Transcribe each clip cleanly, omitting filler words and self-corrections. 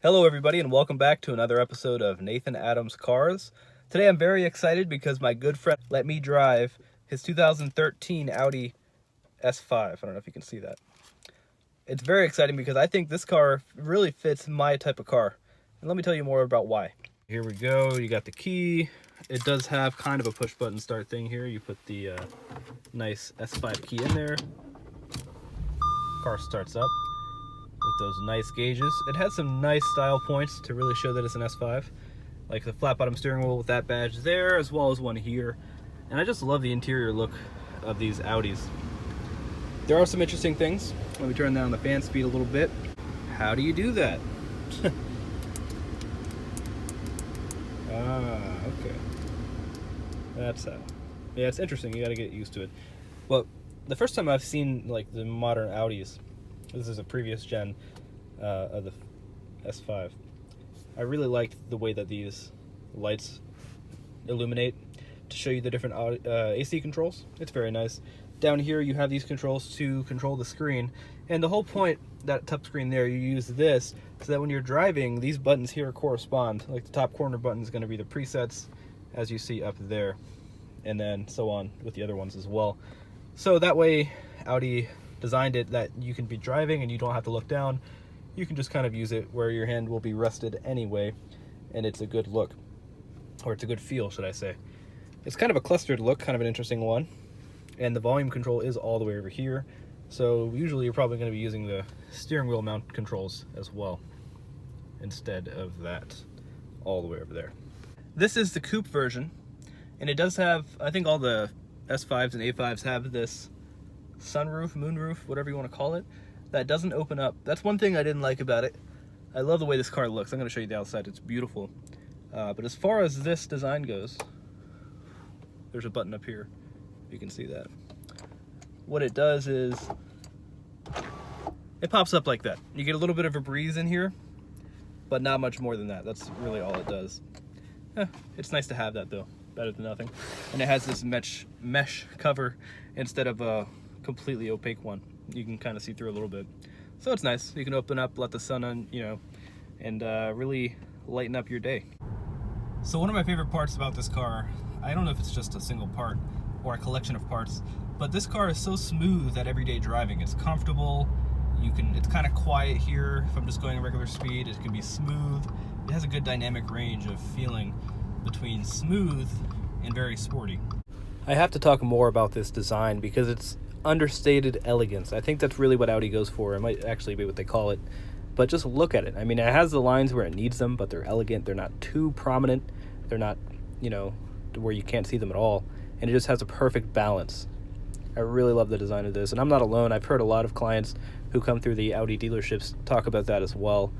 Hello everybody and welcome back to another episode of Nathan Adams Cars. Today I'm very excited because my good friend let me drive his 2013 Audi S5. I don't know if you can see that. It's very exciting because I think this car really fits my type of car. And let me tell you more about why. Here we go, you got the key. It does have kind of a push button start thing here. You put the nice S5 key in there. Car starts up with those nice gauges. It has some nice style points to really show that it's an S5, like the flat bottom steering wheel with that badge there, as well as one here. And I just love the interior look of these Audis. There are some interesting things. Let me turn down the fan speed a little bit. How do you do that? Okay. That's how. Yeah, it's interesting. You gotta get used to it. Well, the first time I've seen like the modern Audis, this is a previous gen of the S5. I really liked the way that these lights illuminate to show you the different AC controls. It's very nice. Down here you have these controls to control the screen, and the whole point, that touch screen there, you use this so that when you're driving, these buttons here correspond. Like the top corner button is going to be the presets, as you see up there, and then so on with the other ones as well. So that way Audi designed it that you can be driving and you don't have to look down. You can just kind of use it where your hand will be rested anyway, and it's a good look, or it's a good feel, should I say. It's kind of a clustered look, kind of an interesting one, and the volume control is all the way over here, so usually you're probably going to be using the steering wheel mount controls as well instead of that all the way over there. This is the coupe version, and it does have, I think all the S5s and A5s have this sunroof, moonroof, whatever you want to call it, that doesn't open up. That's one thing I didn't like about it. I love the way this car looks. I'm going to show you the outside. It's beautiful. But as far as this design goes, there's a button up here. You can see that. What it does is it pops up like that. You get a little bit of a breeze in here, but not much more than that. That's really all it does. It's nice to have that though. Better than nothing. And it has this mesh cover instead of a completely opaque one. You can kind of see through a little bit, so it's nice. You can open up, let the sun on, and really lighten up your day. So one of my favorite parts about this car, I don't know if it's just a single part or a collection of parts, but this car is so smooth at everyday driving. It's comfortable. It's kind of quiet here. If I'm just going at regular speed, it can be smooth. It has a good dynamic range of feeling between smooth and very sporty. I have to talk more about this design because it's understated elegance. I think that's really what Audi goes for. It might actually be what they call it, but just look at it. I mean, it has the lines where it needs them, but they're elegant. They're not too prominent. They're not, where you can't see them at all, and it just has a perfect balance. I really love the design of this, and I'm not alone. I've heard a lot of clients who come through the Audi dealerships talk about that as well,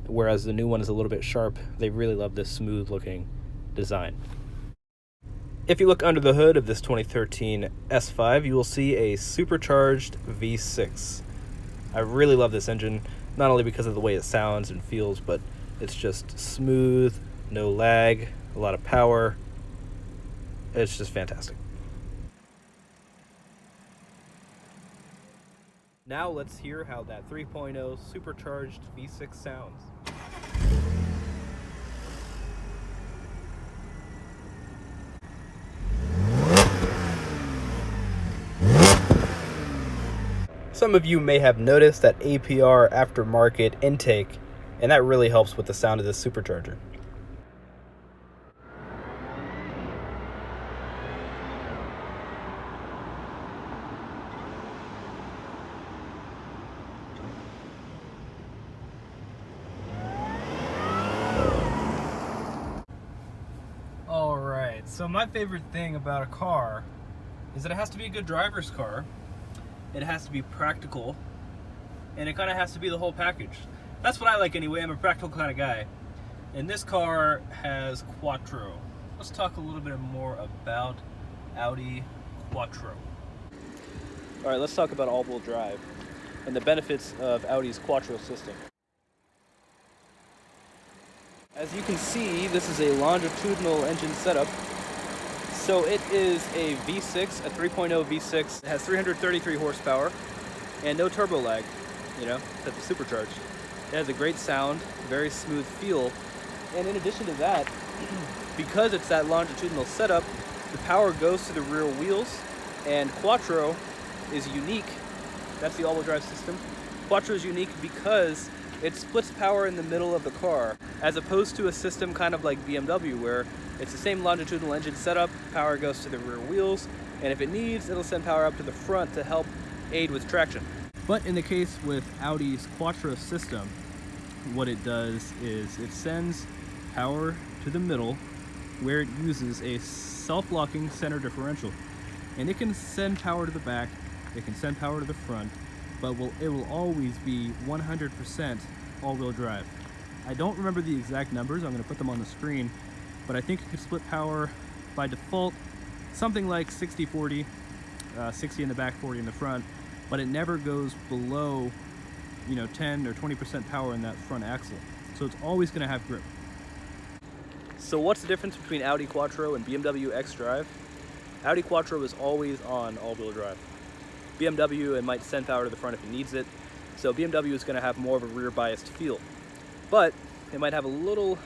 whereas the new one is a little bit sharp. They really love this smooth looking design. If you look under the hood of this 2013 S5, you will see a supercharged V6. I really love this engine, not only because of the way it sounds and feels, but it's just smooth, no lag, a lot of power. It's just fantastic. Now let's hear how that 3.0 supercharged V6 sounds. Some of you may have noticed that APR aftermarket intake, and that really helps with the sound of this supercharger. Alright, so my favorite thing about a car is that it has to be a good driver's car. It has to be practical, and it kind of has to be the whole package. That's what I like anyway. I'm a practical kind of guy. And this car has Quattro. Let's talk a little bit more about Audi Quattro. All right, let's talk about all-wheel drive and the benefits of Audi's Quattro system. As you can see, this is a longitudinal engine setup. So it is a V6, a 3.0 V6. It has 333 horsepower and no turbo lag, except the supercharged. It has a great sound, very smooth feel, and in addition to that, because it's that longitudinal setup, the power goes to the rear wheels, and Quattro is unique. That's the all-wheel drive system. Quattro is unique because it splits power in the middle of the car, as opposed to a system kind of like BMW, where it's the same longitudinal engine setup, power goes to the rear wheels, and if it needs, it'll send power up to the front to help aid with traction. But in the case with Audi's Quattro system, what it does is it sends power to the middle where it uses a self-locking center differential. And it can send power to the back, it can send power to the front, but it will always be 100% all-wheel drive. I don't remember the exact numbers, I'm going to put them on the screen, but I think it could split power by default something like 60-40, 60 in the back, 40 in the front, but it never goes below 10 or 20% power in that front axle. So it's always going to have grip. So what's the difference between Audi Quattro and BMW Xdrive? Audi Quattro is always on all-wheel drive. BMW, it might send power to the front if it needs it, so BMW is going to have more of a rear-biased feel. But it might have a little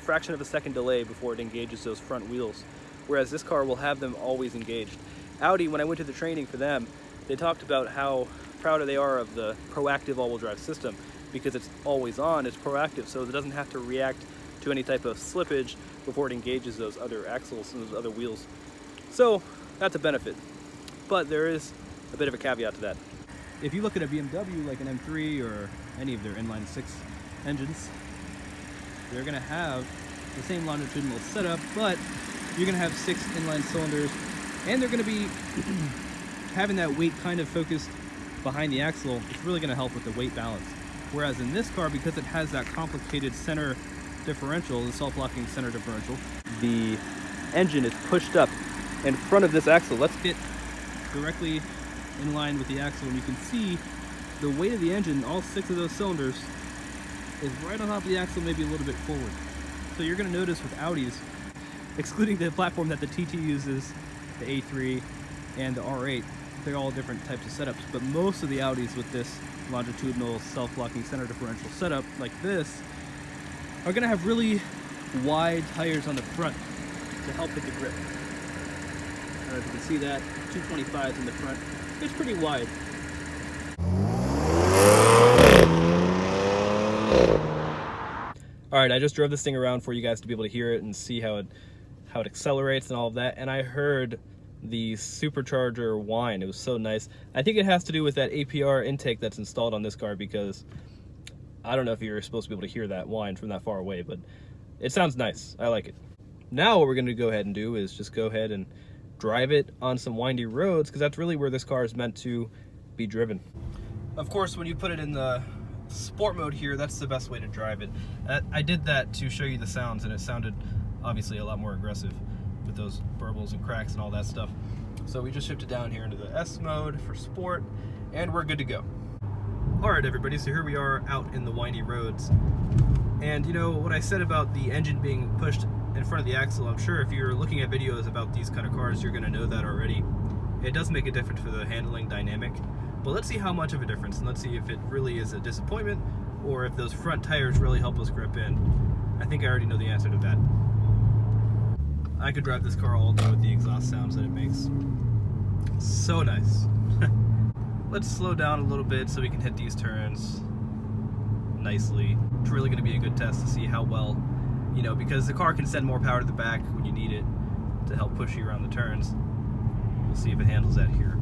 fraction of a second delay before it engages those front wheels, whereas this car will have them always engaged. Audi, when I went to the training for them, they talked about how proud they are of the proactive all-wheel drive system because it's always on, it's proactive, so it doesn't have to react to any type of slippage before it engages those other axles and those other wheels. So that's a benefit, but there is a bit of a caveat to that. If you look at a BMW like an M3 or any of their inline 6 engines, they're going to have the same longitudinal setup, but you're going to have 6 inline cylinders, and they're going to be having that weight kind of focused behind the axle. It's really going to help with the weight balance. Whereas in this car, because it has that complicated center differential, the self-locking center differential, the engine is pushed up in front of this axle. Let's get directly in line with the axle, and you can see the weight of the engine, all 6 of those cylinders, is right on top of the axle, maybe a little bit forward. So you're going to notice with Audis, excluding the platform that the TT uses, the A3 and the R8, they're all different types of setups, but most of the Audis with this longitudinal self-locking center differential setup like this are going to have really wide tires on the front to help with the grip. I don't know if you can see that, 225s in the front. It's pretty wide. Alright, I just drove this thing around for you guys to be able to hear it and see how it accelerates and all of that, and I heard the supercharger whine. It was so nice. I think it has to do with that APR intake that's installed on this car, because I don't know if you're supposed to be able to hear that whine from that far away, but it sounds nice. I like it. Now what we're going to go ahead and do is just go ahead and drive it on some windy roads, because that's really where this car is meant to be driven. Of course, when you put it in the sport mode here, that's the best way to drive it. I did that to show you the sounds, and it sounded obviously a lot more aggressive with those burbles and cracks and all that stuff. So we just shifted down here into the S mode for sport, and we're good to go. Alright everybody, so here we are out in the windy roads. And you know what I said about the engine being pushed in front of the axle, I'm sure if you're looking at videos about these kind of cars, you're going to know that already. It does make a difference for the handling dynamic, but let's see how much of a difference, and let's see if it really is a disappointment or if those front tires really help us grip in. I think I already know the answer to that. I could drive this car all day with the exhaust sounds that it makes. So nice. Let's slow down a little bit so we can hit these turns nicely. It's really going to be a good test to see how well, you know, because the car can send more power to the back when you need it to help push you around the turns. We'll see if it handles that here.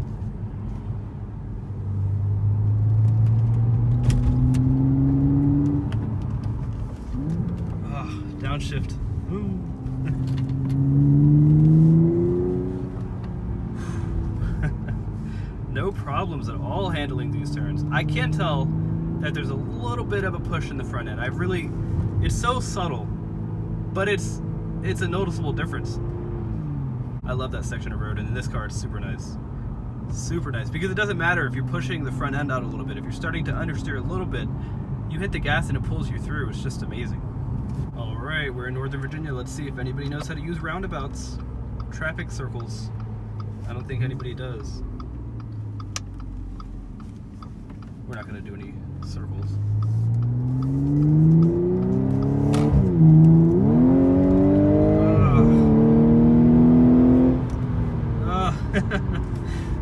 Downshift. Ooh. No problems at all handling these turns. I can tell that there's a little bit of a push in the front end. It's so subtle, but it's a noticeable difference. I love that section of road, and in this car it's super nice. Super nice, because it doesn't matter if you're pushing the front end out a little bit. If you're starting to understeer a little bit, you hit the gas and it pulls you through. It's just amazing. Alright, we're in Northern Virginia. Let's see if anybody knows how to use roundabouts, traffic circles. I don't think anybody does. We're not going to do any circles.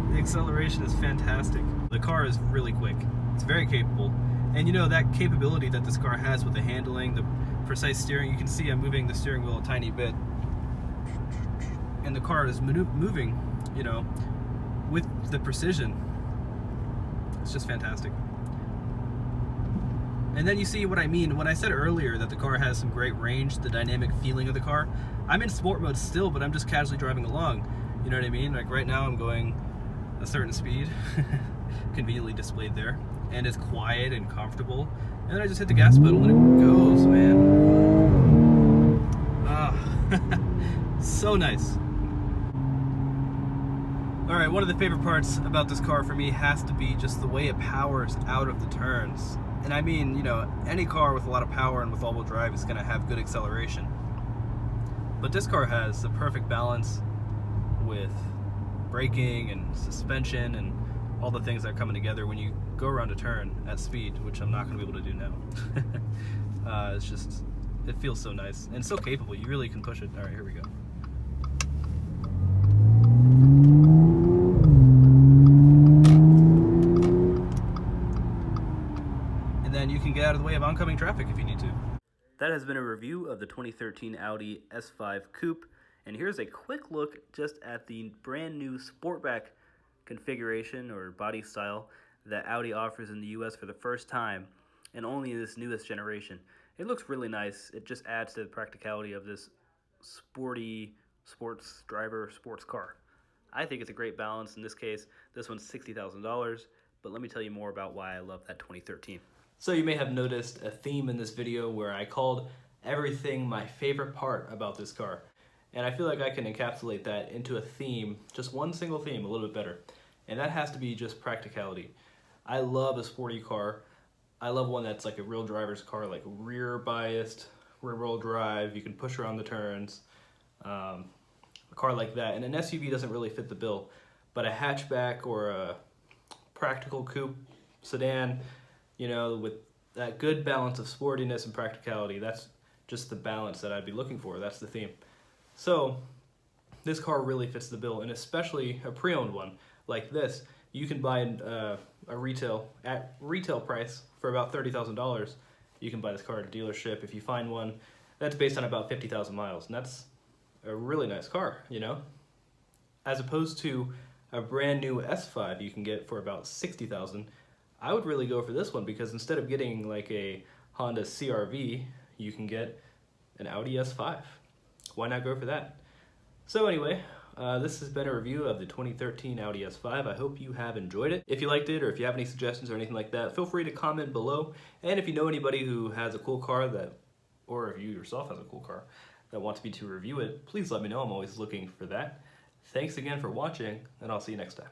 The acceleration is fantastic. The car is really quick. It's very capable. And you know, that capability that this car has with the handling, the precise steering, you can see I'm moving the steering wheel a tiny bit. And the car is moving, you know, with the precision. It's just fantastic. And then you see what I mean when I said earlier that the car has some great range, the dynamic feeling of the car. I'm in sport mode still, but I'm just casually driving along. You know what I mean? Like right now I'm going a certain speed, conveniently displayed there, and it's quiet and comfortable. And then I just hit the gas pedal and it goes, man. Ah, so nice. All right, one of the favorite parts about this car for me has to be just the way it powers out of the turns. And I mean, you know, any car with a lot of power and with all-wheel drive is gonna have good acceleration. But this car has the perfect balance with braking and suspension and all the things that are coming together when you go around a turn at speed, which I'm not gonna be able to do now. It's just, it feels so nice and so capable. You really can push it. All right, here we go. And then you can get out of the way of oncoming traffic if you need to. That has been a review of the 2013 Audi S5 Coupe. And here's a quick look just at the brand new Sportback configuration or body style that Audi offers in the US for the first time and only in this newest generation. It looks really nice. It just adds to the practicality of this sporty sports driver sports car. I think it's a great balance. In this case, this one's $60,000, but let me tell you more about why I love that 2013. So you may have noticed a theme in this video where I called everything my favorite part about this car. And I feel like I can encapsulate that into a theme, just one single theme, a little bit better. And that has to be just practicality. I love a sporty car. I love one that's like a real driver's car, like rear biased, rear wheel drive. You can push around the turns. A car like that. And an SUV doesn't really fit the bill. But a hatchback or a practical coupe sedan, you know, with that good balance of sportiness and practicality, that's just the balance that I'd be looking for. That's the theme. So this car really fits the bill, and especially a pre-owned one like this. You can buy at retail price for about $30,000. You can buy this car at a dealership if you find one that's based on about 50,000 miles, and that's a really nice car, you know, as opposed to a brand new S5 you can get for about 60,000. I would really go for this one because instead of getting like a Honda CR-V, you can get an Audi S5. Why not go for that? So anyway, this has been a review of the 2013 Audi S5. I hope you have enjoyed it. If you liked it or if you have any suggestions or anything like that, feel free to comment below. And if you know anybody who has a cool car or if you yourself has a cool car that wants me to review it, please let me know. I'm always looking for that. Thanks again for watching, and I'll see you next time.